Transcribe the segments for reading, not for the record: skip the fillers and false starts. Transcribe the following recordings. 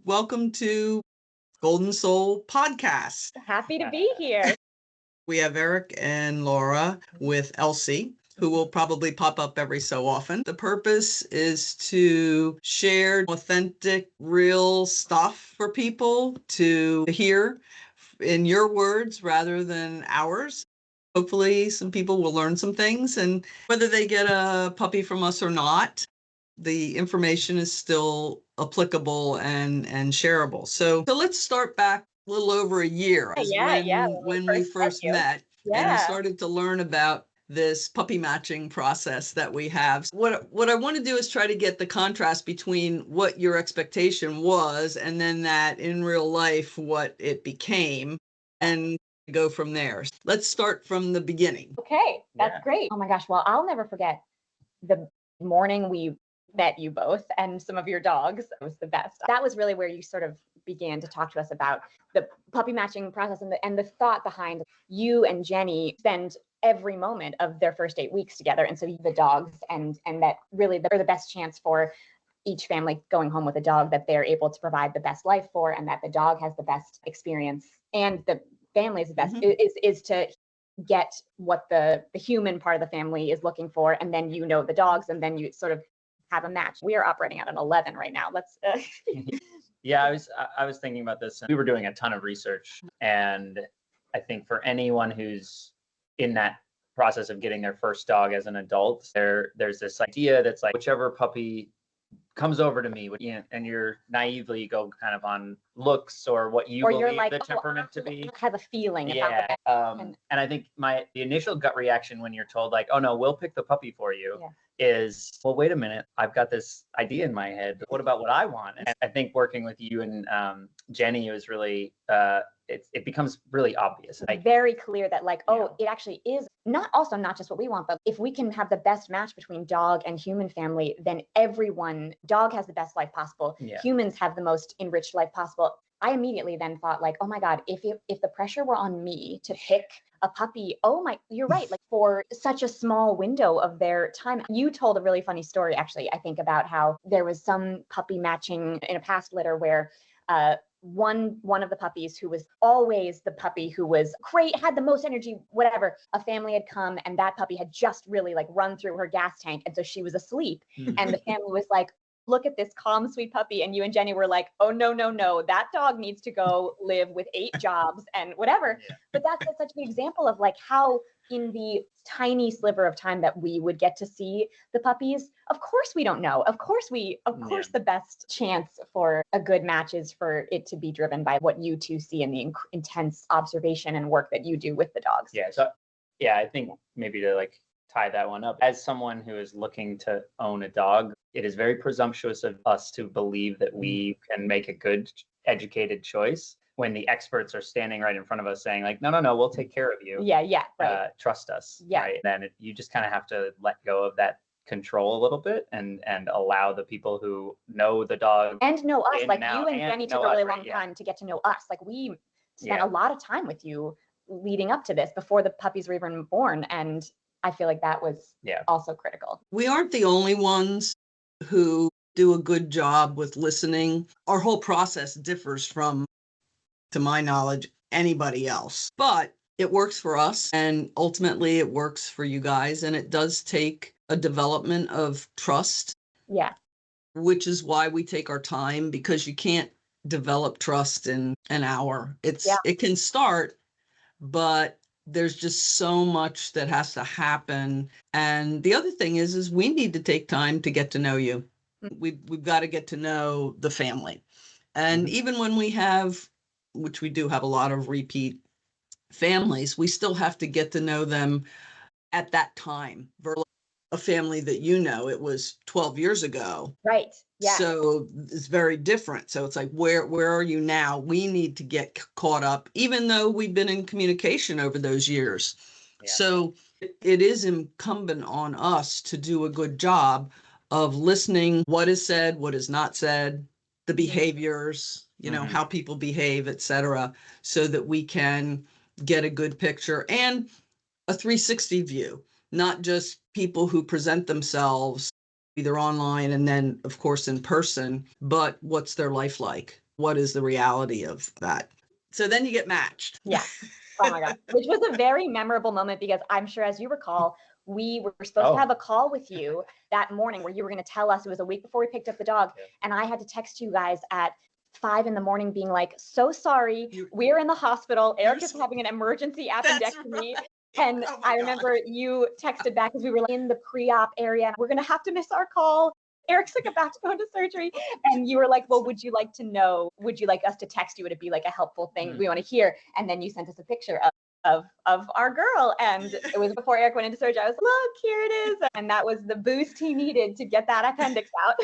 Welcome to Golden Soul Podcast. Happy to be here. We have Erik and Laura with Elsie, who will probably pop up every so often. The purpose is to share authentic, real stuff for people to hear in your words rather than ours. Hopefully some people will learn some things, and whether they get a puppy from us or not, the information is still applicable and shareable. So let's start back a little over a year is Yeah, when we first met, and I Yeah. started to learn about this puppy matching process that we have. What I want to do is try to get the contrast between what your expectation was and then that in real life what it became, and go from there. Let's start from the beginning. Okay, that's Yeah. great. Oh my gosh. Well, I'll never forget the morning we met you both and some of your dogs. It was the best. That was really where you sort of began to talk to us about the puppy matching process and the thought behind you and Jenny spend every moment of their first 8 weeks together. And so the dogs and that really are the best chance for each family going home with a dog that they're able to provide the best life for, and that the dog has the best experience and the family is the best is to get what the human part of the family is looking for, and then the dogs, and then you sort of have a match. We are operating at an 11 right now. Let's Yeah, I was thinking about this. We were doing a ton of research, and I think for anyone who's in that process of getting their first dog as an adult, there's this idea that's like whichever puppy comes over to me, and you're naively go kind of on looks or what you or you're believe like, the temperament to be. have a feeling about Yeah, the and I think the initial gut reaction when you're told like, oh no, we'll pick the puppy for you, Yeah. is, well, wait a minute, I've got this idea in my head. What about what I want? And I think working with you and Jenny was really, it becomes really obvious. Like, very clear that like, Yeah. it actually is not just what we want, but if we can have the best match between dog and human family, then dog has the best life possible. Yeah. Humans have the most enriched life possible. I immediately then thought like, oh my God, if the pressure were on me to pick a puppy, you're right, like for such a small window of their time. You told a really funny story, actually, I think, about how there was some puppy matching in a past litter where one of the puppies who was always the puppy who was great, had the most energy, whatever, a family had come and that puppy had just really like run through her gas tank, and so she was asleep. And the family was like, look at this calm, sweet puppy. And you and Jenny were like, oh, no, that dog needs to go live with 8 jobs and whatever. Yeah. But that's such an example of like how in the tiny sliver of time that we would get to see the puppies, of course we don't know. Of course the best chance for a good match is for it to be driven by what you two see in the intense observation and work that you do with the dogs. Yeah. So, yeah, I think maybe to like tie that one up, as someone who is looking to own a dog, it is very presumptuous of us to believe that we can make a good, educated choice when the experts are standing right in front of us saying like, no, we'll take care of you. Yeah, right. Trust us. Yeah. Right? Then you just kind of have to let go of that control a little bit and allow the people who know the dog and know us, like now, you and Jenny took a really long time to get to know us. Like we spent a lot of time with you leading up to this before the puppies were even born, and I feel like that was also critical. We aren't the only ones who do a good job with listening. Our whole process differs from, to my knowledge, anybody else. But it works for us, and ultimately it works for you guys. And it does take a development of trust. Yeah. Which is why we take our time, because you can't develop trust in an hour. It can start, but there's just so much that has to happen. And the other thing is we need to take time to get to know you. We've got to get to know the family. And even when we have, which we do have a lot of repeat families, we still have to get to know them at that time. A family that it was 12 years ago. Right. Yeah. So it's very different. So it's like, where are you now? We need to get caught up, even though we've been in communication over those years. Yeah. So it is incumbent on us to do a good job of listening, what is said, what is not said, the behaviors, how people behave, etc., so that we can get a good picture and a 360 view, not just people who present themselves either online and then, of course, in person, but what's their life like? what is the reality of that. So then you get matched. Yeah. Oh my God. Which was a very memorable moment because I'm sure, as you recall, we were supposed to have a call with you that morning where you were going to tell us. It was a week before we picked up the dog. Yeah. And I had to text you guys at 5 a.m. being like, so sorry, we're in the hospital. Erik is having an emergency appendectomy. Right. And I remember you texted back because we were in the pre-op area and we're going to have to miss our call. Erik's like about to go into surgery. And you were like, well, would you like to know? Would you like us to text you? Would it be like a helpful thing we want to hear? And then you sent us a picture of our girl. And it was before Erik went into surgery. I was like, look, here it is. And that was the boost he needed to get that appendix out.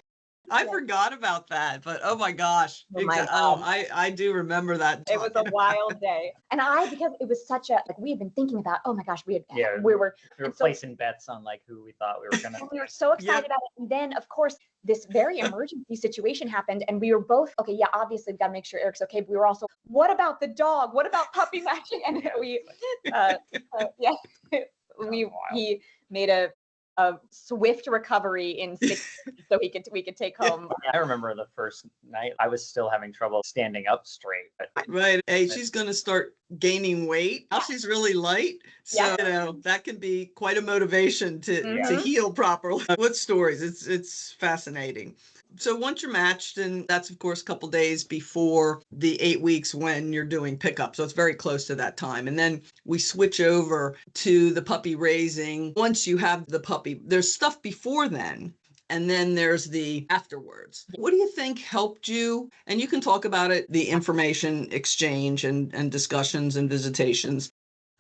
I forgot about that, but oh my gosh. I do remember that. It was a wild day. And because it was such a, like, we had been thinking about, oh my gosh, we were placing bets on like who we thought we were going to. We were so excited about it. And then of course, this very emergency situation happened and we were both, okay, yeah, obviously we've got to make sure Erik's okay. But we were also, what about the dog? What about puppy matching? And he made a swift recovery in 6 weeks so we could take home. I remember the first night I was still having trouble standing up straight. Right. Hey, she's going to start gaining weight. Now she's really light. So, that can be quite a motivation to heal properly. What stories? It's fascinating. So once you're matched, and that's of course a couple days before the 8 weeks when you're doing pickup. So it's very close to that time. And then we switch over to the puppy raising. Once you have the puppy, there's stuff before then. And then there's the afterwards. What do you think helped you? And you can talk about it, the information exchange and discussions and visitations.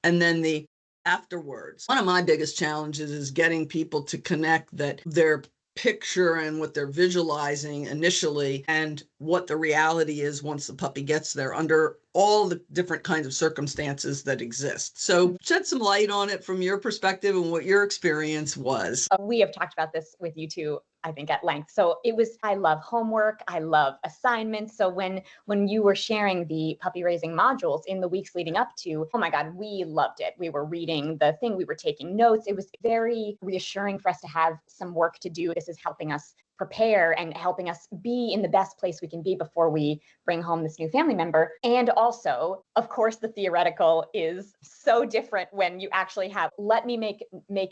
And then the afterwards. One of my biggest challenges is getting people to connect that their picture and what they're visualizing initially and what the reality is once the puppy gets there under all the different kinds of circumstances that exist. So shed some light on it from your perspective and what your experience was. We have talked about this with you too, I think, at length. So I love homework. I love assignments. So when you were sharing the puppy raising modules in the weeks leading up to, oh my God, we loved it. We were reading the thing, we were taking notes. It was very reassuring for us to have some work to do. This is helping us prepare and helping us be in the best place we can be before we bring home this new family member. And also, of course, the theoretical is so different when you actually have, let me make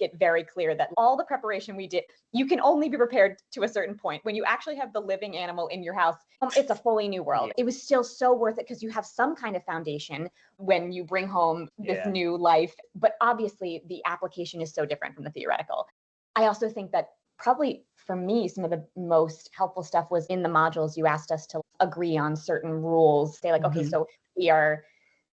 it very clear that all the preparation we did, you can only be prepared to a certain point. When you actually have the living animal in your house, it's a fully new world. It was still so worth it because you have some kind of foundation when you bring home this new life. But obviously the application is so different from the theoretical. I also think that probably for me, some of the most helpful stuff was in the modules. You asked us to agree on certain rules, say like, okay, so we are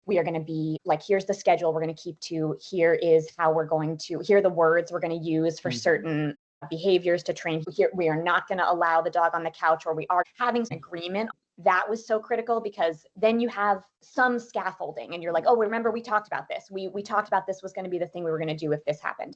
going to be like, here's the schedule we're going to keep to, here is how we're going to, here are the words we're going to use for certain behaviors to train. Here, we are not going to allow the dog on the couch, or we are having an agreement. That was so critical because then you have some scaffolding and you're like, oh, remember we talked about this. We talked about this was going to be the thing we were going to do if this happened.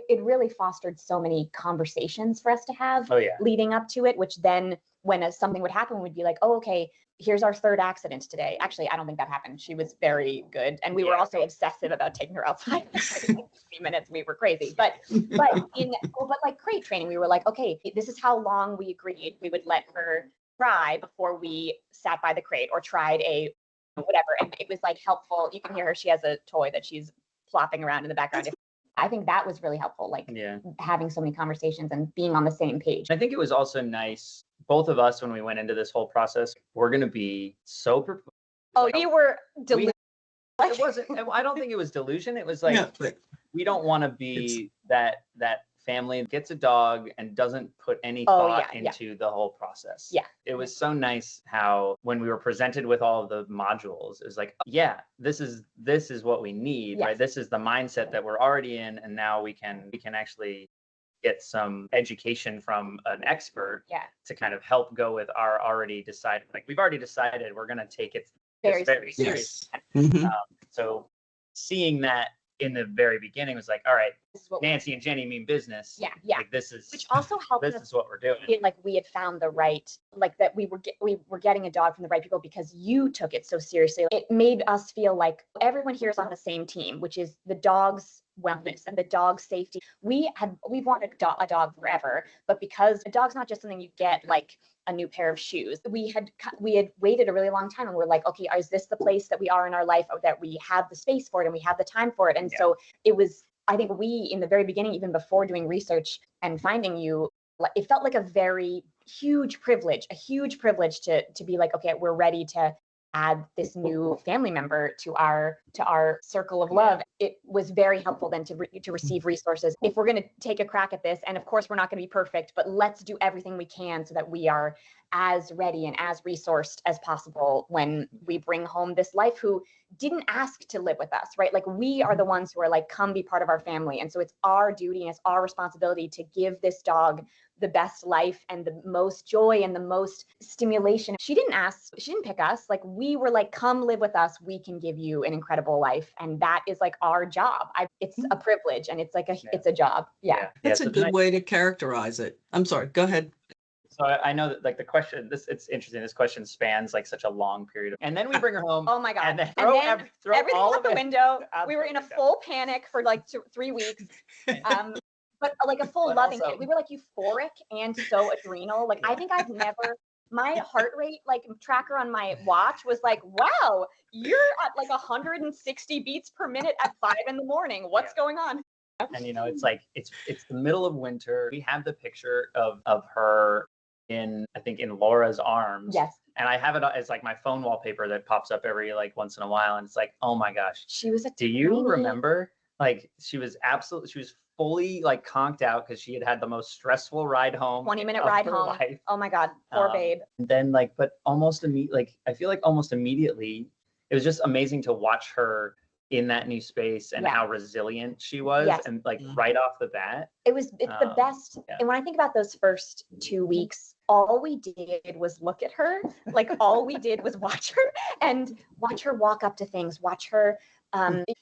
It really fostered so many conversations for us to have leading up to it, which then when something would happen, we'd be like, oh, okay, here's our third accident today. Actually, I don't think that happened. She was very good. And we were also obsessive about taking her outside for 30 minutes. We were crazy. But like crate training, we were like, okay, this is how long we agreed we would let her try before we sat by the crate or tried a whatever. And it was like helpful. You can hear her. She has a toy that she's flopping around in the background. I think that was really helpful, like having so many conversations and being on the same page. I think it was also nice, both of us, when we went into this whole process, we're going to be so we were delusional. It wasn't, I don't think it was delusion. It was like, we don't want to be that family gets a dog and doesn't put any thought into the whole process. Yeah. It was so nice how when we were presented with all of the modules, it was like, this is what we need, right? This is the mindset that we're already in. And now we can actually get some education from an expert to kind of help go with our already decided, like we've already decided we're going to take it very serious. So seeing that in the very beginning was like, all right, Nancy and Jenny mean business. Like this is, which also helped. This is what we're doing. Like we had found the right, like that we were getting a dog from the right people because you took it so seriously. It made us feel like everyone here is on the same team, which is the dogs wellness and the dog safety. We've wanted a dog forever, but because a dog's not just something you get like a new pair of shoes, we had waited a really long time, and we're like, okay, is this the place that we are in our life, that we have the space for it and we have the time for it? And so it was, I think we, in the very beginning, even before doing research and finding you, it felt like a very huge privilege to be like, okay, we're ready to add this new family member to our circle of love. It was very helpful then to receive resources. If we're going to take a crack at this, and of course we're not going to be perfect, but let's do everything we can so that we are as ready and as resourced as possible when we bring home this life who didn't ask to live with us, right? Like, we are the ones who are like, come be part of our family. And so it's our duty and it's our responsibility to give this dog the best life and the most joy and the most stimulation. She didn't ask, she didn't pick us. Like, we were like, come live with us. We can give you an incredible life. And that is like our job. It's a privilege, and it's like it's a job. Yeah. That's a good way to characterize it. I'm sorry, go ahead. So I know that, like, the question, it's interesting. This question spans like such a long period and then we bring her home. Oh my God. And then throw everything all out of the it window. out We the were in a window. full panic for like 3 weeks. But like a full But loving also- panic. We were like euphoric and so adrenal. Like, I think I've never, my heart rate like tracker on my watch was like, wow, you're at like 160 beats per minute at 5 in the morning. What's going on? And it's like it's the middle of winter. We have the picture of her in, I think, in Laura's arms. Yes. And I have it as like my phone wallpaper that pops up every like once in a while, and it's like, oh my gosh. She was Do you remember? Like, she was fully like conked out because she had the most stressful ride home. 20-minute of ride her home. life. Oh my God, poor babe. And then but almost I feel like almost immediately, it was just amazing to watch her in that new space and how resilient she was. Yes. And like right off the bat, it's the best. Yeah. And when I think about those first 2 weeks, all we did was look at her. Like, all we did was watch her and watch her walk up to things, watch her.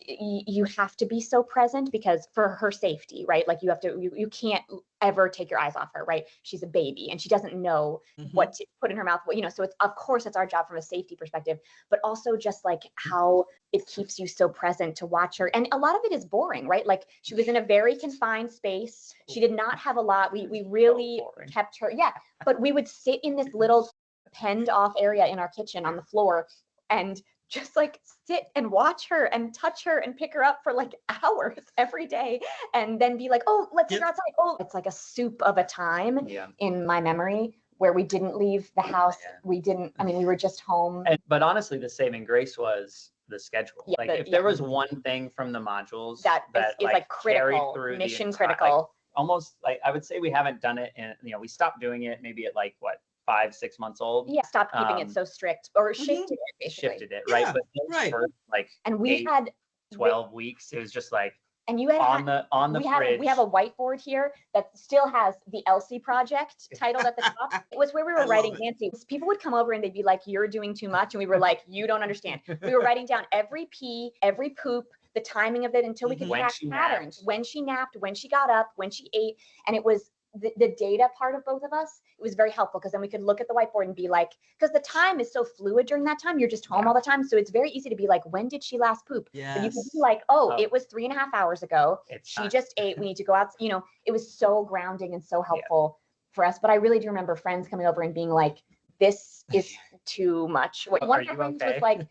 You have to be so present because for her safety, right? Like, you can't ever take your eyes off her, right? She's a baby and she doesn't know what to put in her mouth. So it's, of course, it's our job from a safety perspective, but also just like how it keeps you so present to watch her. And a lot of it is boring, right? Like, she was in a very confined space. She did not have a lot. We really kept her. Yeah. But we would sit in this little penned off area in our kitchen on the floor and just like sit and watch her and touch her and pick her up for like hours every day, and then be like, oh, let's go outside. Oh, it's like a soup of a time in my memory where we didn't leave the house. We were just home. But honestly, the saving grace was the schedule. If there was one thing from the modules that is like critical, through mission critical. Almost like, I would say we haven't done it in, we stopped doing it maybe at like what, 5-6 months old. Yeah, stopped keeping it so strict, or shifted it, basically. Shifted it, right? Yeah, but those first, like, and we had 12 weeks, it was just like, and you had on the fridge. We have a whiteboard here that still has the Elsie project titled at the top. It was where we were writing Nancy. People would come over and they'd be like, you're doing too much. And we were like, you don't understand. We were writing down every pee, every poop, the timing of it, until we could track patterns. When she napped, when she got up, when she ate. And it was the data part of both of us. It was very helpful because then we could look at the whiteboard and be like, because the time is so fluid during that time, you're just home all the time. So it's very easy to be like, when did she last poop? Yes. And you could be like, oh, it was 3.5 hours ago. She just ate. We need to go out. It was so grounding and so helpful for us. But I really do remember friends coming over and being like, this is too much. One of our friends was like,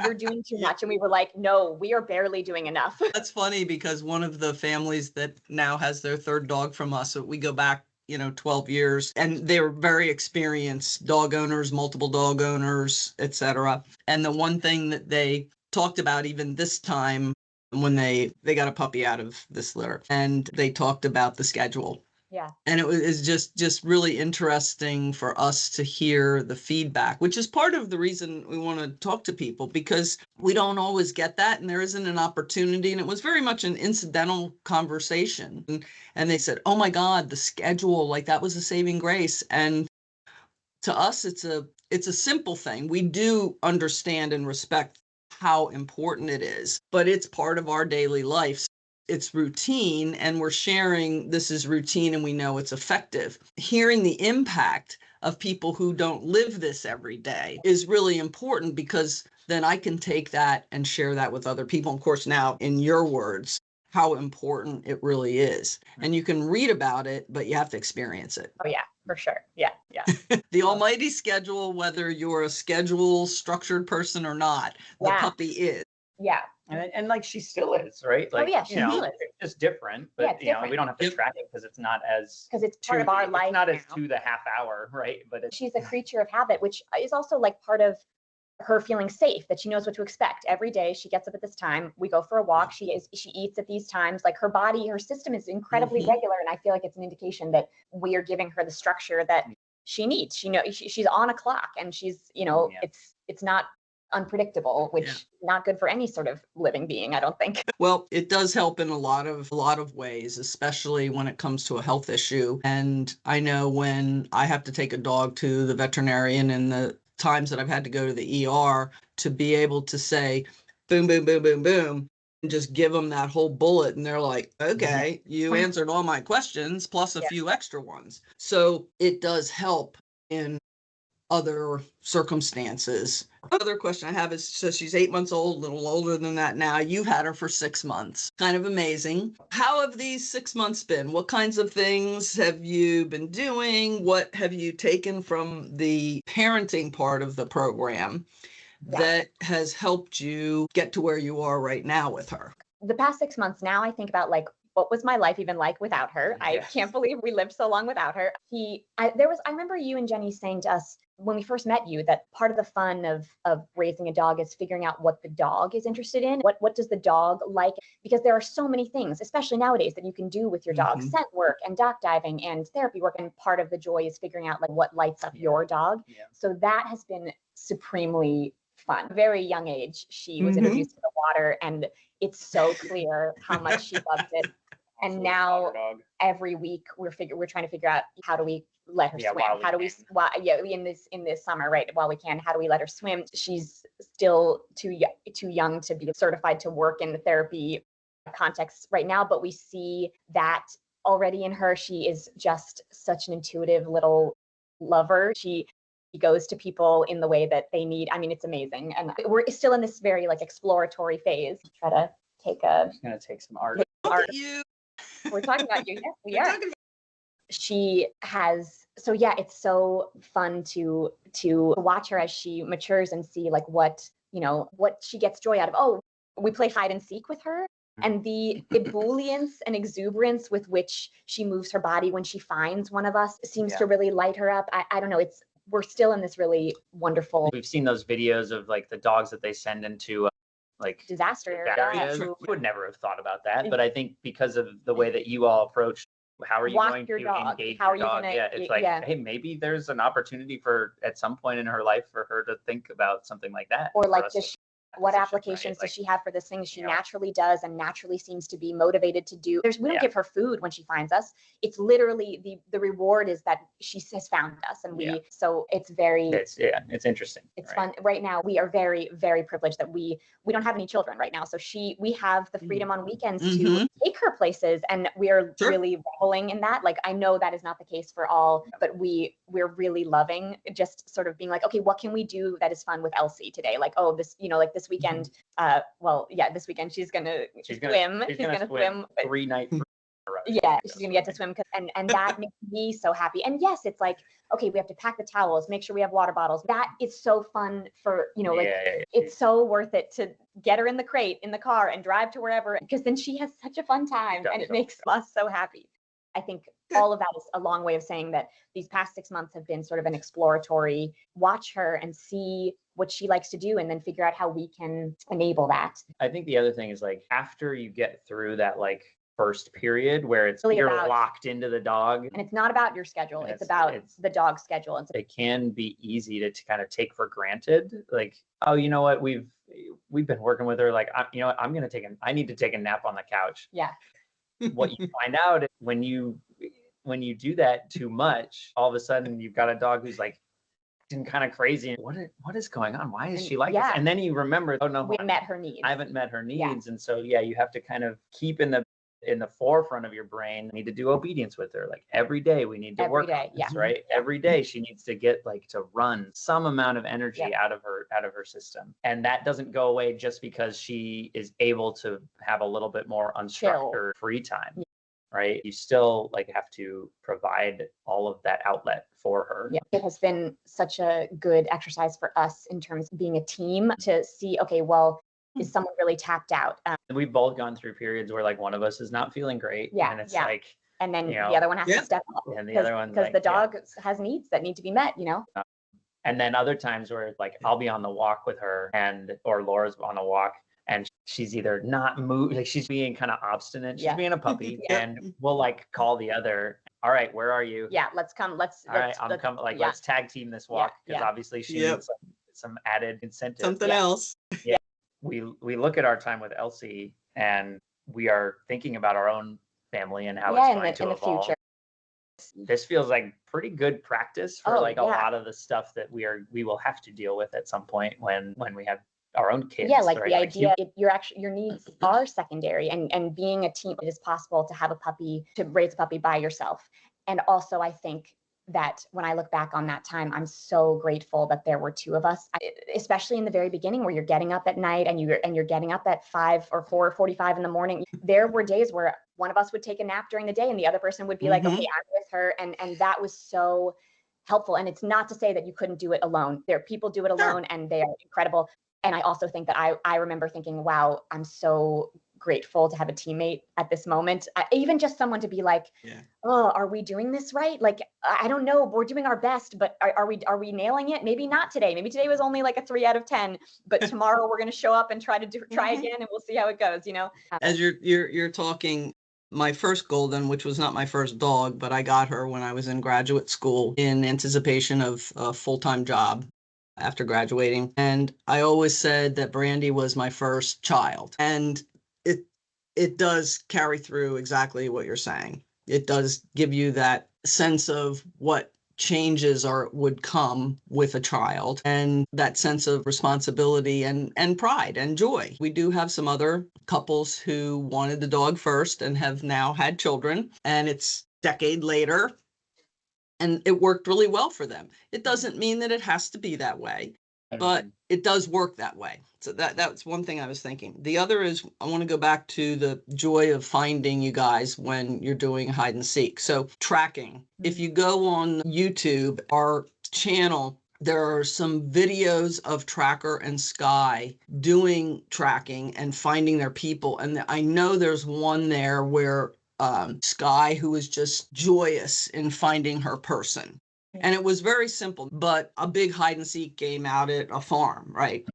you're doing too much. And we were like, no, we are barely doing enough. That's funny because one of the families that now has their third dog from us, so we go back 12 years, and they're very experienced dog owners, multiple dog owners, etc. And the one thing that they talked about even this time when they got a puppy out of this litter, and they talked about the schedule. Yeah. And it was just really interesting for us to hear the feedback, which is part of the reason we want to talk to people, because we don't always get that, and there isn't an opportunity. And it was very much an incidental conversation. And they said, oh my God, the schedule, like that was a saving grace. And to us, it's a simple thing. We do understand and respect how important it is, but it's part of our daily life. It's routine, and we're sharing this is routine and we know it's effective. Hearing the impact of people who don't live this every day is really important, because then I can take that and share that with other people. Of course, now in your words, how important it really is. And you can read about it, but you have to experience it. Oh yeah, for sure. Yeah. The almighty schedule, whether you're a schedule structured person or not, the puppy is. Yeah. And like she still is, right? Like, yeah, she still is. it's just different, but it's you know, different. we don't have to track it because it's not as because it's part of our life. It's not as now. to the half hour, right? But she's a creature of habit, which is also like part of her feeling safe, that she knows what to expect every day. She gets up at this time, we go for a walk, she eats at these times. Like her body, her system is incredibly regular, and I feel like it's an indication that we are giving her the structure that she needs. She knows she's on a clock, and she's, it's not unpredictable, which not good for any sort of living being, I don't think. Well, it does help in a lot of ways, especially when it comes to a health issue. And I know when I have to take a dog to the veterinarian and the times that I've had to go to the ER, to be able to say boom, boom, boom, boom, boom, and just give them that whole bullet, and they're like, okay, you answered all my questions plus a few extra ones. So it does help in other circumstances. Other question I have is, so she's 8 months old, a little older than that now. You've had her for 6 months. Kind of amazing. How have these 6 months been? What kinds of things have you been doing? What have you taken from the parenting part of the program that has helped you get to where you are right now with her? The past 6 months now, I think about like, what was my life even like without her? I can't believe we lived so long without her. I remember you and Jenny saying to us when we first met you that part of the fun of raising a dog is figuring out what the dog is interested in. What does the dog like? Because there are so many things, especially nowadays, that you can do with your dog: scent work and dock diving and therapy work. And part of the joy is figuring out like what lights up your dog. So that has been supremely fun. Very young age, she was introduced to the water, and it's so clear how much she loves it. And now every week we're trying to figure out, how do we let her swim? How do we in this summer, right, while we can, how do we let her swim? She's still too young to be certified to work in the therapy context right now, but we see that already in her. She is just such an intuitive little lover. She goes to people in the way that they need. I mean, it's amazing. And we're still in this very like exploratory phase. Try to take I'm just gonna take some art. We're talking about you. Yes, we are. She has, so yeah, it's so fun to watch her as she matures and see like what she gets joy out of. Oh, we play hide and seek with her, and the ebullience and exuberance with which she moves her body when she finds one of us seems to really light her up. I don't know, we're still in this really wonderful. We've seen those videos of like the dogs that they send into like disaster areas. We would never have thought about that, but I think because of the way that you all approach, how are you going to engage your dog? It's like, hey, maybe there's an opportunity for at some point in her life for her to think about something like that. Or like, what applications does she have for this thing she naturally does and naturally seems to be motivated to do? We don't give her food when she finds us. It's literally the reward is that she has found us, and so it's very it's interesting. It's fun. Right now we are very, very privileged that we don't have any children right now, so we have the freedom on weekends to take her places, and we're really reveling in that. Like, I know that is not the case for all, but we're really loving just sort of being like, okay, what can we do that is fun with Elsie today? Like, oh, this like this weekend, this weekend she's gonna swim. She's gonna swim 3 nights. Yeah, she's gonna get to swim, and that makes me so happy. And yes, it's like, okay, we have to pack the towels, make sure we have water bottles. That is so fun for it's so worth it to get her in the crate in the car and drive to wherever, because then she has such a fun time, and it makes us so happy. I think all of that is a long way of saying that these past 6 months have been sort of an exploratory watch her and see what she likes to do, and then figure out how we can enable that. I think the other thing is like, after you get through that like first period where it's really you're locked into the dog, and it's not about your schedule, it's about the dog's schedule. It can be easy to kind of take for granted, like, oh, you know what, we've been working with her, like, you know what, I need to take a nap on the couch. What you find out is when you do that too much, all of a sudden you've got a dog who's like kind of crazy. What is going on? Why is she like this? And then you remember, oh no, we met her needs. I haven't met her needs. And so you have to kind of keep in the in the forefront of your brain. You need to do obedience with her. Like every day we need to Every work day, on this, yeah. right? Yeah. Every day she needs to get like to run some amount of energy Yeah. out of her system. And that doesn't go away just because she is able to have a little bit more unstructured free time. Yeah. Right? You still like have to provide all of that outlet for her. Yeah, it has been such a good exercise for us in terms of being a team to see, okay, well, is someone really tapped out? We've both gone through periods where like one of us is not feeling great. Yeah, And it's yeah. like, And then you know, the other one has Yeah. to step up and the other one's because like, the dog has needs that need to be met, you know? And then other times where like I'll be on the walk with her or Laura's on a walk and she's either not moving, like she's being kind of obstinate, she's Yeah. being a puppy, Yeah. and we'll like call the other, all right, where are you? Yeah, let's come. All right, I'm coming. Like, yeah. let's tag team this walk because Yeah. obviously she Yep. needs some added incentive. Something Yeah. else. Yeah, we look at our time with Elsie and we are thinking about our own family and how it's going to in the evolve. future. This feels like pretty good practice for Oh, like a yeah. lot of the stuff that we will have to deal with at some point when we have our own kids. Yeah, like right? the idea your needs are secondary, and being a team, it is possible to have a puppy, to raise a puppy by yourself. And also I think that when I look back on that time, I'm so grateful that there were two of us, especially in the very beginning where you're getting up at night and you're getting up at 5 or 4:45 in the morning. There were days where one of us would take a nap during the day and the other person would be like, okay, I'm with her. And that was so helpful. And it's not to say that you couldn't do it alone. There are people do it alone and they are incredible. And I also think that I remember thinking, wow, I'm so grateful to have a teammate at this moment. Even just someone to be like, oh, are we doing this right? Like, I don't know, we're doing our best, but are we nailing it? Maybe not today. Maybe today was only like a 3 out of 10, but tomorrow we're going to show up and try again, and we'll see how it goes, you know? As you're talking, my first Golden, which was not my first dog, but I got her when I was in graduate school in anticipation of a full-time job after graduating. And I always said that Brandy was my first child. And it does carry through exactly what you're saying. It does give you that sense of what changes would come with a child, and that sense of responsibility and pride and joy. We do have some other couples who wanted the dog first and have now had children, and it's a decade later and it worked really well for them. It doesn't mean that it has to be that way, but it does work that way. So that's one thing I was thinking. The other is I want to go back to the joy of finding you guys when you're doing hide and seek. So tracking. If you go on YouTube, our channel, there are some videos of Tracker and Sky doing tracking and finding their people. And I know there's one there where Sky, who was just joyous in finding her person. And it was very simple, but a big hide and seek game out at a farm, right?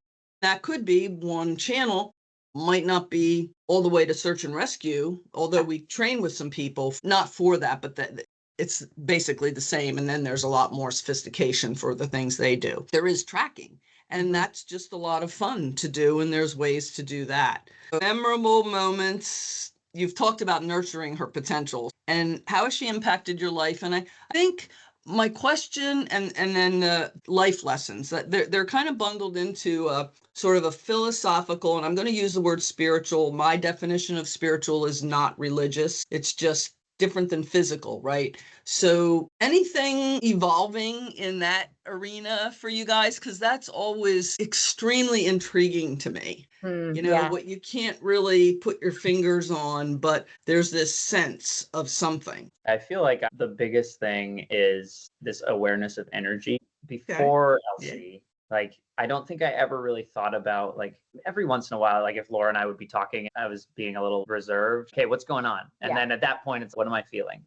That could be one channel, might not be all the way to search and rescue, although we train with some people, not for that, but that it's basically the same. And then there's a lot more sophistication for the things they do. There is tracking, and that's just a lot of fun to do. And there's ways to do that. Memorable moments. You've talked about nurturing her potential and how has she impacted your life? And I think my question and then the life lessons, that they're kind of bundled into a sort of a philosophical, and I'm going to use the word spiritual. My definition of spiritual is not religious. It's just different than physical, right? So anything evolving in that arena for you guys, because that's always extremely intriguing to me. What you can't really put your fingers on, but there's this sense of something. I feel like the biggest thing is this awareness of energy. Before Elsie, like I don't think I ever really thought about, like, every once in a while, like if Laura and I would be talking, I was being a little reserved. Okay, what's going on? And then at that point, it's what am I feeling?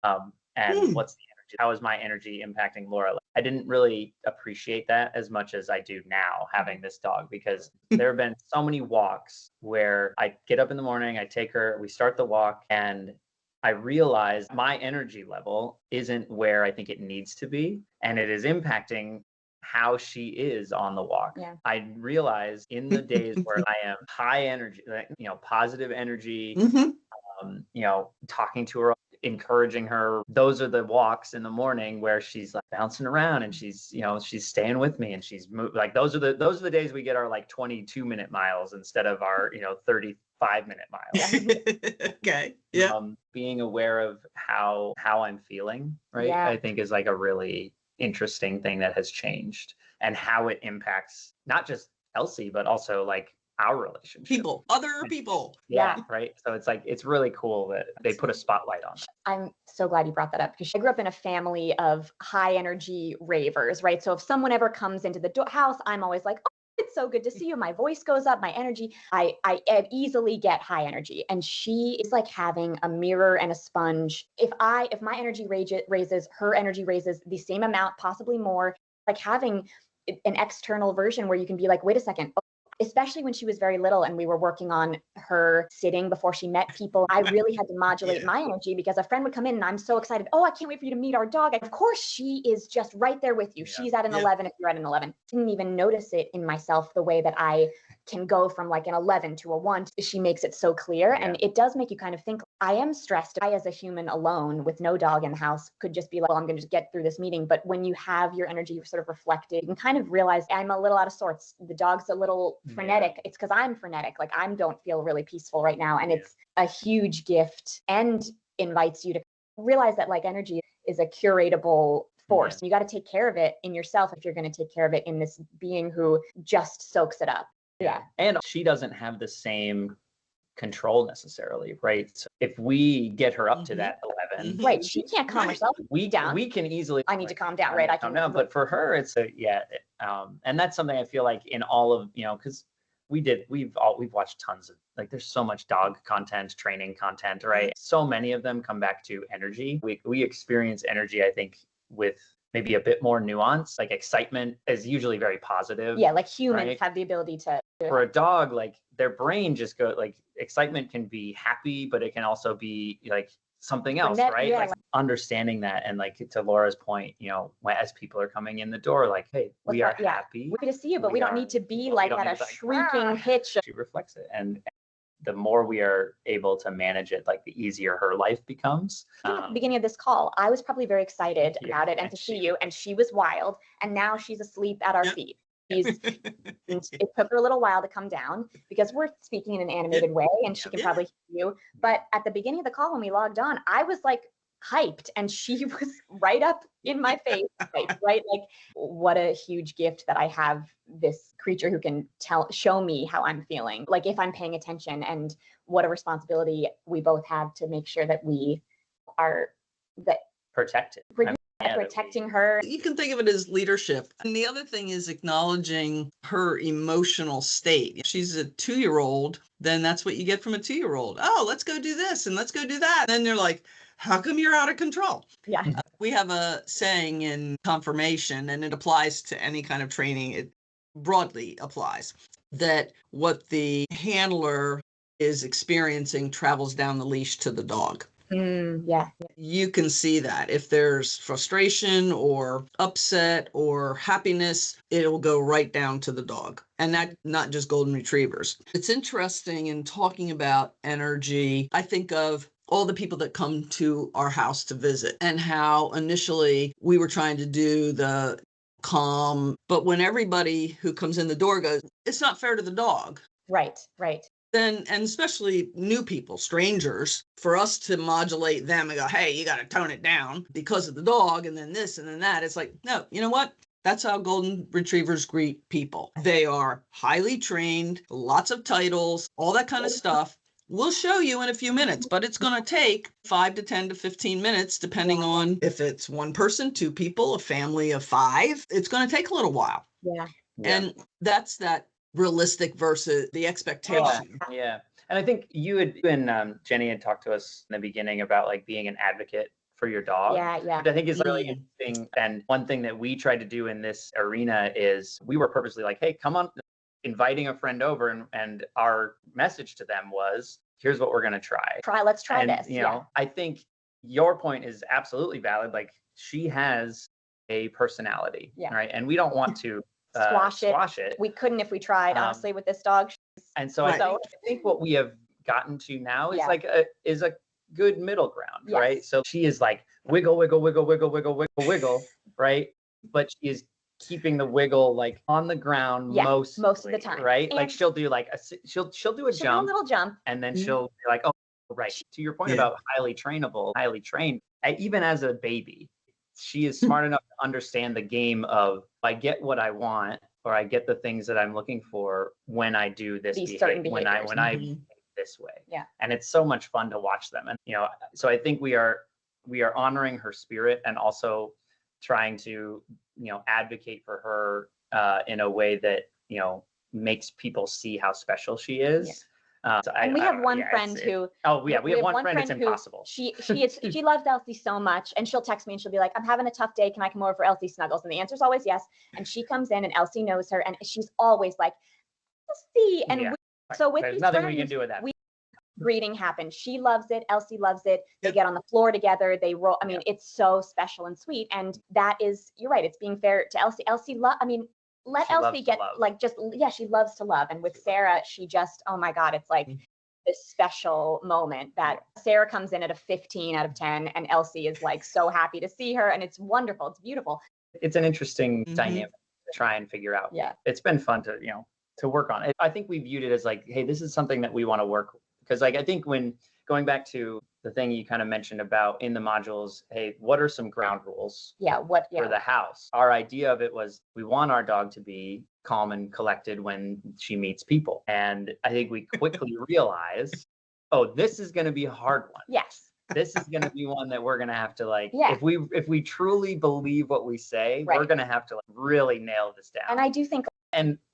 And what's the energy? How is my energy impacting Laura? I didn't really appreciate that as much as I do now having this dog, because there have been so many walks where I get up in the morning, I take her, we start the walk, and I realize my energy level isn't where I think it needs to be, and it is impacting how she is on the walk. I realize in the days where I am high energy, positive energy, talking to her, encouraging her. Those are the walks in the morning where she's like bouncing around and she's, she's staying with me and she's like, those are the days we get our like 22-minute miles instead of our, 35-minute miles. Okay. Yeah. Being aware of how I'm feeling, right? Yeah. I think is like a really interesting thing that has changed, and how it impacts not just Elsie, but also like our relationship. Other people. Yeah, right. So it's like, it's really cool that they put a spotlight on that. I'm so glad you brought that up, because I grew up in a family of high energy ravers, right? So if someone ever comes into the house, I'm always like, oh, it's so good to see you. My voice goes up, my energy. I easily get high energy. And she is like having a mirror and a sponge. If my energy raises, her energy raises the same amount, possibly more. Like having an external version where you can be like, wait a second. Especially when she was very little and we were working on her sitting before she met people, I really had to modulate my energy, because a friend would come in and I'm so excited. Oh, I can't wait for you to meet our dog. Of course, she is just right there with you. Yeah. She's at an 11 if you're at an 11. Didn't even notice it in myself the way that I can go from like an 11 to a 1. She makes it so clear. Yeah. And it does make you kind of think, I am stressed. I, as a human alone with no dog in the house, could just be like, well, I'm going to just get through this meeting. But when you have your energy sort of reflected, you can kind of realize I'm a little out of sorts. The dog's a little frenetic. Yeah. It's because I'm frenetic. Like I don't feel really peaceful right now. And it's a huge gift, and invites you to realize that like energy is a curatable force. Yeah. You got to take care of it in yourself if you're going to take care of it in this being who just soaks it up. Yeah. And she doesn't have the same control necessarily, right? So if we get her up to that 11, right, she can't calm herself down. We can easily. I need to calm down, right? I can calm down, but for her, it's and that's something I feel like in all of because we've watched tons of, like, there's so much dog content, training content, right? So many of them come back to energy. We experience energy, I think, with maybe a bit more nuance. Like excitement is usually very positive. Yeah, like humans have the ability to. For a dog, like their brain just go like, excitement can be happy, but it can also be like something else, right? Yeah, like understanding that, and like to Laura's point, as people are coming in the door, like, hey, we are happy. We're to see you, but we don't need to be like at a shrieking pitch. She reflects it, and the more we are able to manage it, like the easier her life becomes. At the beginning of this call, I was probably very excited about it and to see you, and she was wild, and now she's asleep at our feet. It took her a little while to come down because we're speaking in an animated way, and she can probably hear you. But at the beginning of the call, when we logged on, I was like hyped, and she was right up in my face, right? Like, what a huge gift that I have this creature who can show me how I'm feeling, like if I'm paying attention, and what a responsibility we both have to make sure that we are protected. Protecting her. You can think of it as leadership. And the other thing is acknowledging her emotional state. She's a 2-year-old, then that's what you get from a 2-year-old. Oh, let's go do this and let's go do that. And then they're like, how come you're out of control? Yeah. We have a saying in conformation, and it applies to any kind of training. It broadly applies that what the handler is experiencing travels down the leash to the dog. Yeah. You can see that if there's frustration or upset or happiness, it'll go right down to the dog. And that not just golden retrievers. It's interesting in talking about energy. I think of all the people that come to our house to visit, and how initially we were trying to do the calm, but when everybody who comes in the door goes, it's not fair to the dog. Right. Then, and especially new people, strangers, for us to modulate them and go, hey, you got to tone it down because of the dog, and then this and then that. It's like, no, you know what? That's how golden retrievers greet people. They are highly trained, lots of titles, all that kind of stuff. We'll show you in a few minutes, but it's going to take 5 to 10 to 15 minutes, depending on if it's one person, 2 people, a family of 5. It's going to take a little while. Yeah. And that's that realistic versus the expectation. Yeah. And I think you and Jenny had talked to us in the beginning about like being an advocate for your dog. Yeah. Which I think is really interesting. And one thing that we tried to do in this arena is we were purposely like, hey, come on, inviting a friend over, and our message to them was, here's what we're going to try. Let's try this. I think your point is absolutely valid. Like, she has a personality, right? And we don't want to squash it. We couldn't if we tried, honestly, with this dog. And so I think what we have gotten to now is like a good middle ground, Yes. right? So she is like wiggle, wiggle, wiggle, wiggle, wiggle, wiggle, wiggle, right? But she is keeping the wiggle like on the ground Yeah, most most of the time. right? Like And she'll do like she'll do a she'll do a jump, little jump. and then Mhm. she'll be like, oh, right. To your point Yeah. about highly trainable, highly trained, even as a baby, she is smart enough to understand the game of I get what I want, or I get the things that I'm looking for when I do this These certain when behaviors. I Mhm. behave this way. Yeah. And it's so much fun to watch them. And so I think we are honoring her spirit, and also trying to advocate for her in a way that makes people see how special she is. And we have one friend who we have one friend. It's who impossible. she loves Elsie so much, and she'll text me and she'll be like, I'm having a tough day, can I come over for Elsie snuggles? And the answer is always yes. And she comes in and Elsie knows her, and she's always like, Elsie. And Yeah. so with There's these nothing friends, we can do with that. breeding happens. She loves it. Elsie loves it. They Yep. get on the floor together. They roll. I mean, it's so special and sweet. And that is, you're right. It's being fair to Elsie. Let She loves Elsie to get love. like she loves to love. And with Sarah, she just, oh my God, it's like this special moment that Sarah comes in at a 15 out of 10, and Elsie is like so happy to see her, and it's wonderful. It's beautiful. It's an interesting Mhm. dynamic to try and figure out. Yeah. It's been fun to work on it. I think we viewed it as like, hey, this is something that we want to work, because like I think when going back to the thing you kind of mentioned about in the modules, hey, what are some ground rules for the house? Our idea of it was we want our dog to be calm and collected when she meets people. And I think we quickly realized, oh, this is going to be a hard one. Yes. This is going to be one that we're going to have to like, Yeah. if we truly believe what we say, Right. we're going to have to like really nail this down. And I do think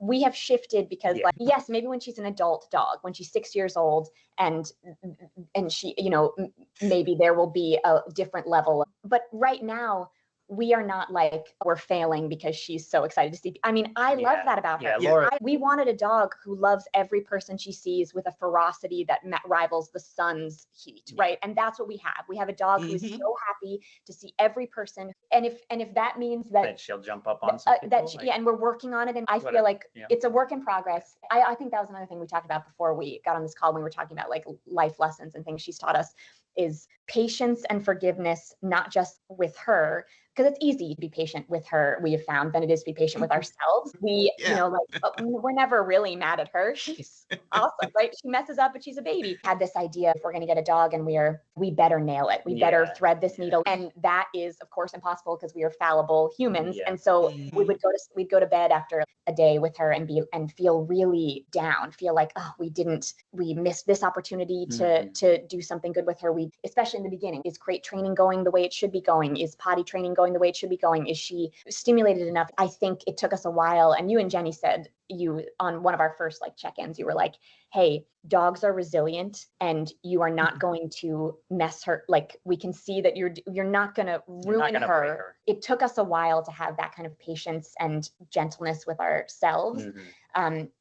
we have shifted because like, yes, maybe when she's an adult dog, when she's 6 years old, and she, maybe there will be a different level. But right now, we are not like we're failing because she's so excited to see. I mean, I love that about her. Yeah, Laura. We wanted a dog who loves every person she sees with a ferocity that rivals the sun's heat, right? And that's what we have. We have a dog who is so happy to see every person, and if that means that she'll jump up on some people, and we're working on it, and I feel like it's a work in progress. I think that was another thing we talked about before we got on this call when we were talking about like life lessons and things she's taught us, is patience and forgiveness, not just with her, because it's easy to be patient with her, we have found, than it is to be patient with ourselves. We're never really mad at her. She's awesome, right? She messes up, but she's a baby. Had this idea, if we're going to get a dog, and we better nail it. We better thread this needle. And that is, of course, impossible because we are fallible humans. And so we'd go to bed after a day with her and feel really down, feel like, oh, we missed this opportunity to do something good with her. Especially in the beginning, is crate training going the way it should be going? Is potty training going the way it should be going? Is she stimulated enough? I think it took us a while. And you and Jenny said, on one of our first like check-ins, you were like, hey, dogs are resilient, and you are not going to mess her. Like, we can see that you're not going to ruin her. It took us a while to have that kind of patience and gentleness with ourselves,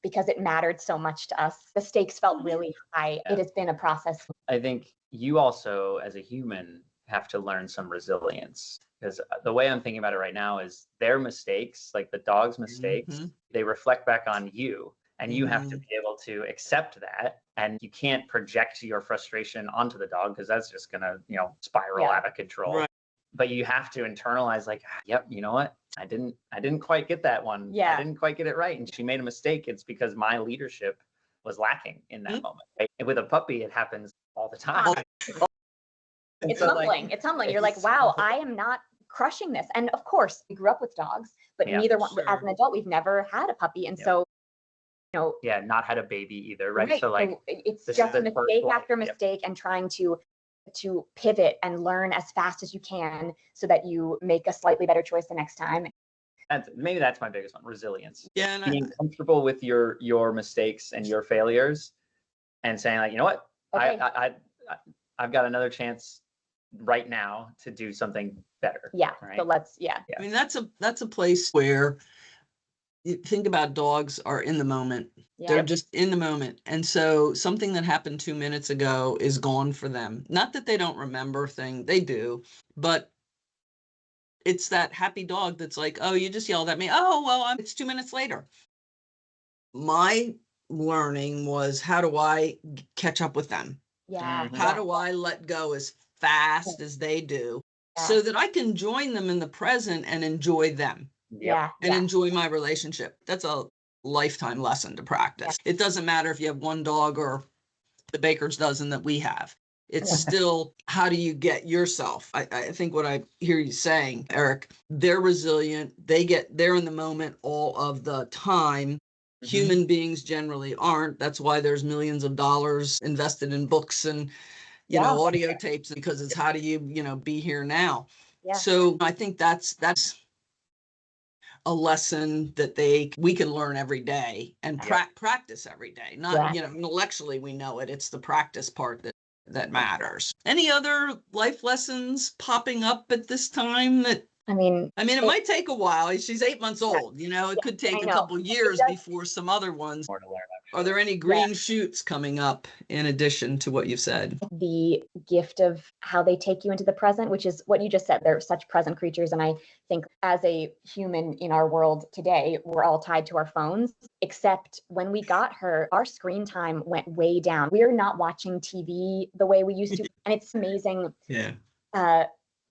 because it mattered so much to us. The stakes felt really high. It has been a process. I think you also, as a human, have to learn some resilience, because the way I'm thinking about it right now is their mistakes, like the dog's mistakes, they reflect back on you, and you have to be able to accept that. And you can't project your frustration onto the dog, because that's just gonna, spiral out of control. Right. But you have to internalize like, yep, you know what? I didn't quite get that one. Yeah. I didn't quite get it right. And she made a mistake. It's because my leadership was lacking in that moment. Right? And with a puppy, it happens all the time. It's humbling. It's humbling. You're like, wow, I am not crushing this. And of course, we grew up with dogs, but neither one, as an adult, we've never had a puppy. And so, not had a baby either, right? So like, it's just mistake after mistake, and trying to pivot and learn as fast as you can so that you make a slightly better choice the next time. Maybe that's my biggest one: resilience. Yeah, and being comfortable with your mistakes and your failures, and saying like, you know what, okay. I've got another chance right now to do something better. Yeah. Right? So let's. I mean, that's a place where you think about dogs are in the moment. They're just in the moment. And so something that happened 2 minutes ago is gone for them. Not that they don't remember things, they do, but it's that happy dog that's like, oh, you just yelled at me. Oh, well, it's 2 minutes later. My learning was, how do I catch up with them? Yeah. Mhm. How do I let go as fast as they do Yeah. so that I can join them in the present and enjoy them Yep. Yeah. and Yeah. enjoy my relationship? That's a lifetime lesson to practice. It doesn't matter if you have one dog or the baker's dozen that we have. It's still, how do you get yourself? I think what I hear you saying, Eric, they're resilient. They're in the moment all of the time. Mhm. Human beings generally aren't. That's why there's millions of dollars invested in books and, audio tapes, because it's how do you, be here now. Yeah. So I think that's a lesson that we can learn every day and practice every day. Not, intellectually we know it. It's the practice part that matters. Any other life lessons popping up at this time that I mean, it might take a while. She's 8 months old, it could take I a know. couple years does. before some other ones. More to learn, Are there any green shoots coming up in addition to what you've said? The gift of how they take you into the present, which is what you just said. They're such present creatures. And I think as a human in our world today, we're all tied to our phones, except when we got her, our screen time went way down. We're not watching TV the way we used to. And it's amazing. Yeah.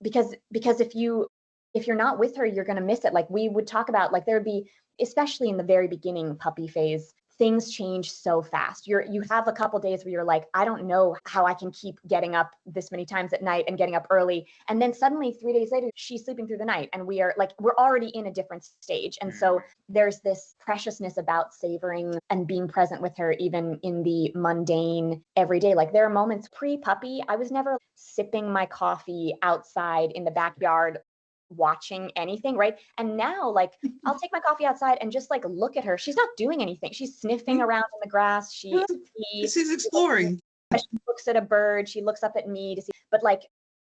Because if you're not with her, you're going to miss it. Like we would talk about, like there would be, especially in the very beginning puppy phase, things change so fast. You have a couple days where you're like, I don't know how I can keep getting up this many times at night and getting up early. And then suddenly 3 days later, she's sleeping through the night and we're already in a different stage. And so there's this preciousness about savoring and being present with her, even in the mundane everyday. Like there are moments pre-puppy, I was never sipping my coffee outside in the backyard watching anything, right? And now, like, I'll take my coffee outside and just like look at her. She's not doing anything. She's sniffing around in the grass. She's exploring. She looks at a bird. She looks up at me to see. But like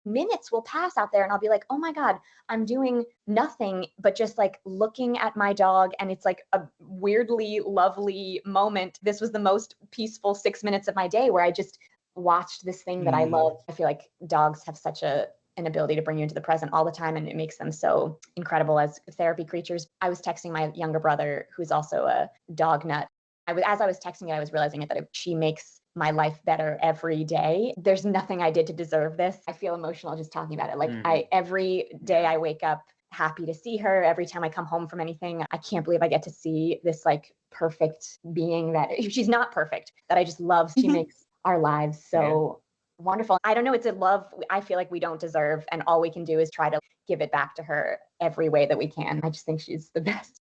minutes will pass out there, and I'll be like, oh my God, I'm doing nothing but just like looking at my dog, and it's like a weirdly lovely moment. This was the most peaceful 6 minutes of my day where I just watched this thing that I love. I feel like dogs have such an ability to bring you into the present all the time, and it makes them so incredible as therapy creatures. I was texting my younger brother, who's also a dog nut. As I was texting it, I was realizing that she makes my life better every day. There's nothing I did to deserve this. I feel emotional just talking about it. Like every day I wake up happy to see her. Every time I come home from anything, I can't believe I get to see this like perfect being that she's not perfect, that I just love. She makes our lives so wonderful. I don't know. It's a love I feel like we don't deserve. And all we can do is try to give it back to her every way that we can. I just think she's the best.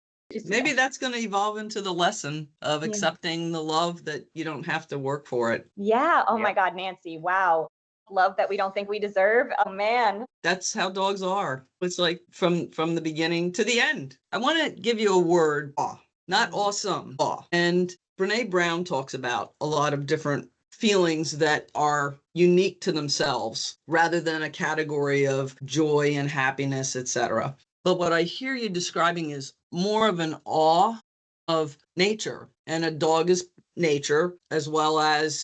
Maybe that's going to evolve into the lesson of accepting the love that you don't have to work for it. Yeah. Oh my God, Nancy. Wow. Love that we don't think we deserve. Oh man. That's how dogs are. It's like from the beginning to the end. I want to give you a word, awe, not awesome, awe. And Brene Brown talks about a lot of different feelings that are unique to themselves rather than a category of joy and happiness, etc. But what I hear you describing is more of an awe of nature, and a dog is nature, as well as,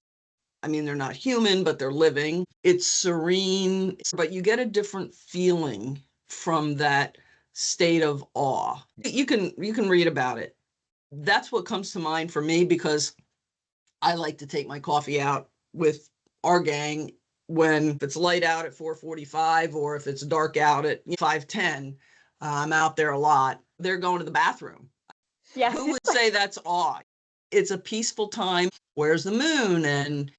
they're not human, but they're living. It's serene, but you get a different feeling from that state of awe. You can read about it. That's what comes to mind for me, because I like to take my coffee out with our gang when it's light out at 4:45, or if it's dark out at 5:10. I'm out there a lot. They're going to the bathroom. Yeah. Who would say that's awe? It's a peaceful time. Where's the moon? And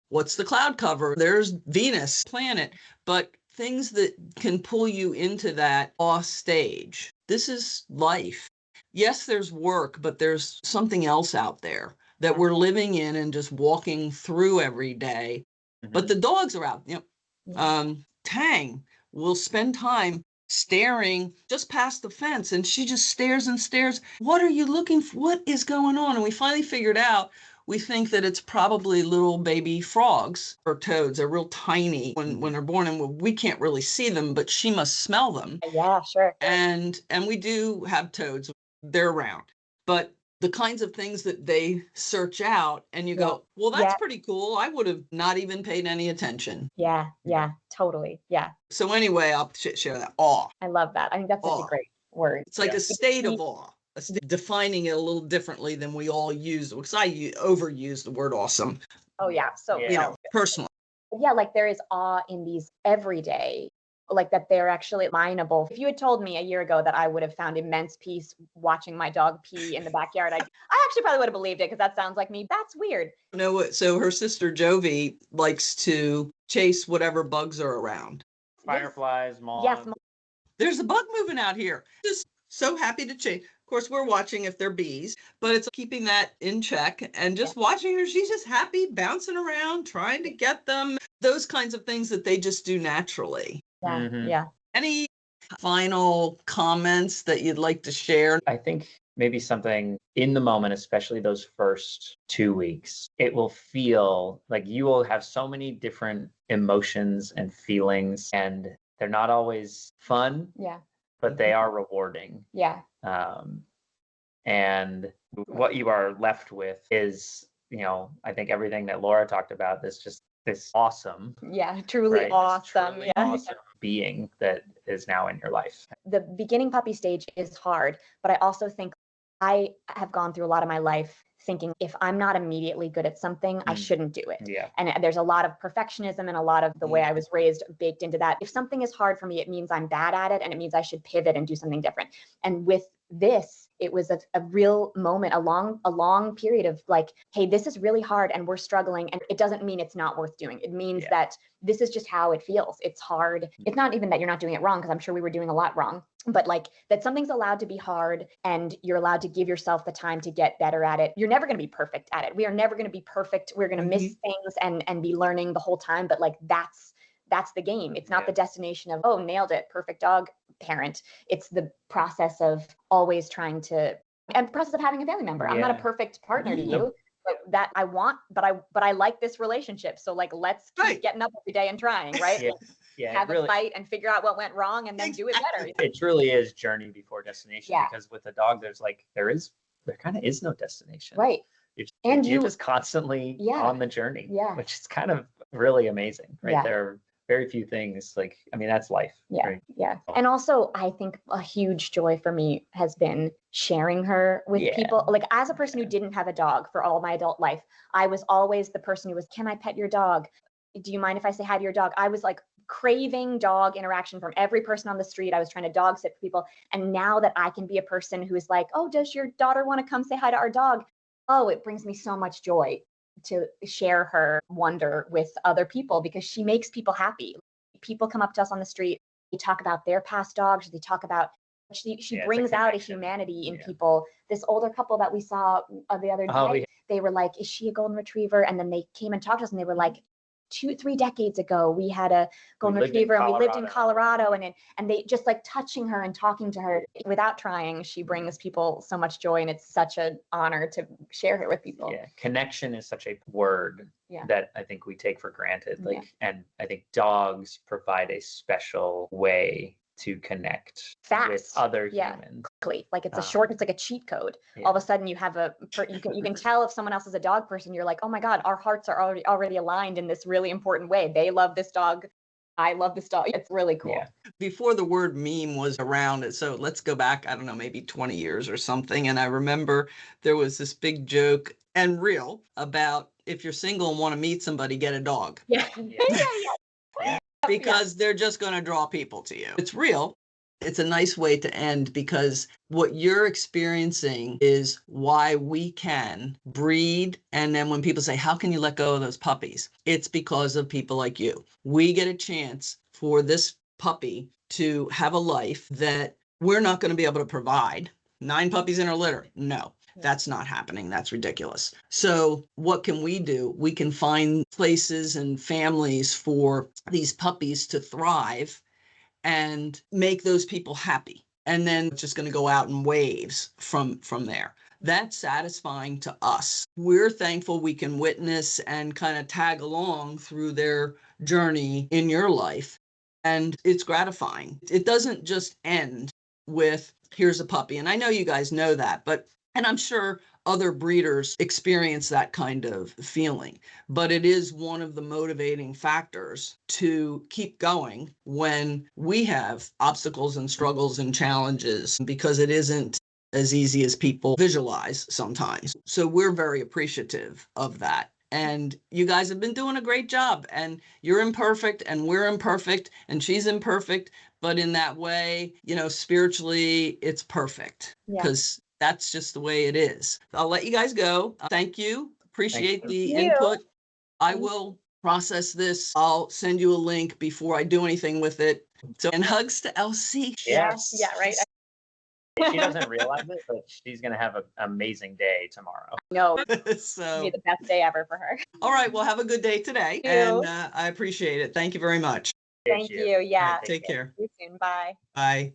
what's the cloud cover? There's Venus, planet. But things that can pull you into that awe stage. This is life. Yes, there's work, but there's something else out there that we're living in and just walking through every day. But the dogs are out. Tang will spend time staring just past the fence, and she just stares and stares. What are you looking for? What is going on? And we finally figured out, we think that it's probably little baby frogs or toads. They're real tiny when they're born, and we can't really see them, but she must smell them. Yeah, sure. And we do have toads. They're around. But the kinds of things that they search out, and you go, well, that's pretty cool. I would have not even paid any attention. Yeah, totally. Yeah. So anyway, I'll share that. Awe. I love that. I think that's such a great word. It's like a state of awe. Defining it a little differently than we all use, because I overuse the word awesome. Oh yeah. So personally. Yeah, like there is awe in these everyday, like that they're actually mineable. If you had told me a year ago that I would have found immense peace watching my dog pee in the backyard, I actually probably would have believed it because that sounds like me. That's weird. No, so her sister Jovi likes to chase whatever bugs are around. Fireflies, Yes, moths. There's a bug moving out here. Just so happy to chase. Of course, we're watching if they're bees, but it's keeping that in check and just watching her. She's just happy, bouncing around, trying to get them. Those kinds of things that they just do naturally. yeah, Mhm. yeah. Any final comments that you'd like to share? I think maybe something in the moment, especially those first 2 weeks, it will feel like you will have so many different emotions and feelings, and they're not always fun, Yeah, but they are rewarding. yeah, And what you are left with is, I think everything that Laura talked about, this awesome, yeah. Truly right? awesome. Truly Yeah. awesome being that is now in your life. The beginning puppy stage is hard, but I also think I have gone through a lot of my life thinking if I'm not immediately good at something, I shouldn't do it. Yeah. And there's a lot of perfectionism and a lot of the way I was raised baked into that. If something is hard for me, it means I'm bad at it and it means I should pivot and do something different. And with this, it was a real moment, a long period of like, hey, this is really hard and we're struggling. And it doesn't mean it's not worth doing. It means that this is just how it feels. It's hard. It's not even that you're not doing it wrong, because I'm sure we were doing a lot wrong, but like that something's allowed to be hard and you're allowed to give yourself the time to get better at it. You're never going to be perfect at it. We are never going to be perfect. We're going to miss things and be learning the whole time. But like that's the game. It's not the destination of, oh, nailed it, perfect dog parent. It's the process of always trying to, and process of having a family member. I'm not a perfect partner to you, but that I want, but I like this relationship. So like, let's keep getting up every day and trying, right? Have a fight and figure out what went wrong and then do it better. It truly is journey before destination, Yeah. because with a dog, there kind of is no destination. Right. You're just constantly on the journey, which is kind of really amazing, right? Yeah. There are very few things that's life. Yeah. Right? Yeah. And also I think a huge joy for me has been sharing her with people. Like as a person who didn't have a dog for all my adult life, I was always the person who was, can I pet your dog? Do you mind if I say hi to your dog? I was like craving dog interaction from every person on the street. I was trying to dog sit for people. And now that I can be a person who is like, oh, does your daughter want to come say hi to our dog? Oh, it brings me so much joy to share her wonder with other people, because she makes people happy. People come up to us on the street, they talk about their past dogs, they talk about, she brings out a humanity in people. This older couple that we saw the other day, they were like, is she a golden retriever? And then they came and talked to us and they were like, 2-3 decades ago, we had a golden retriever and we lived in Colorado, and they just like touching her and talking to her without trying. She brings people so much joy, and it's such an honor to share her with people. Yeah, connection is such a word that I think we take for granted. And I think dogs provide a special way to connect with other humans. Like it's it's like a cheat code. All of a sudden you have you can tell if someone else is a dog person. You're like, oh my God, our hearts are already aligned in this really important way. They love this dog. I love this dog. It's really cool. Yeah. Before the word meme was around, so let's go back, I don't know, maybe 20 years or something. And I remember there was this big joke and real about if you're single and want to meet somebody, get a dog. Yeah. Because they're just going to draw people to you. It's real. It's a nice way to end, because what you're experiencing is why we can breed. And then when people say, how can you let go of those puppies? It's because of people like you. We get a chance for this puppy to have a life that we're not going to be able to provide. 9 puppies in a litter. No. That's not happening. That's ridiculous. So what can we do? We can find places and families for these puppies to thrive and make those people happy. And then it's just going to go out in waves from there. That's satisfying to us. We're thankful we can witness and kind of tag along through their journey in your life. And it's gratifying. It doesn't just end with, here's a puppy. And I know you guys know that, and I'm sure other breeders experience that kind of feeling, but it is one of the motivating factors to keep going when we have obstacles and struggles and challenges, because it isn't as easy as people visualize sometimes. So we're very appreciative of that. And you guys have been doing a great job, and you're imperfect and we're imperfect and she's imperfect. But in that way, spiritually, it's perfect Yeah. because that's just the way it is. I'll let you guys go. Thank you. Appreciate the you. input. I Thank will process this. I'll send you a link before I do anything with it. So, and hugs to Elsie. Yes. Yeah, right. She doesn't realize it, but she's going to have an amazing day tomorrow. No, it'll be So, the best day ever for her. all right. Well, have a good day today. You too. And I appreciate it. Thank you very much. Thank you. Yeah. Take care. See you soon. Bye. Bye.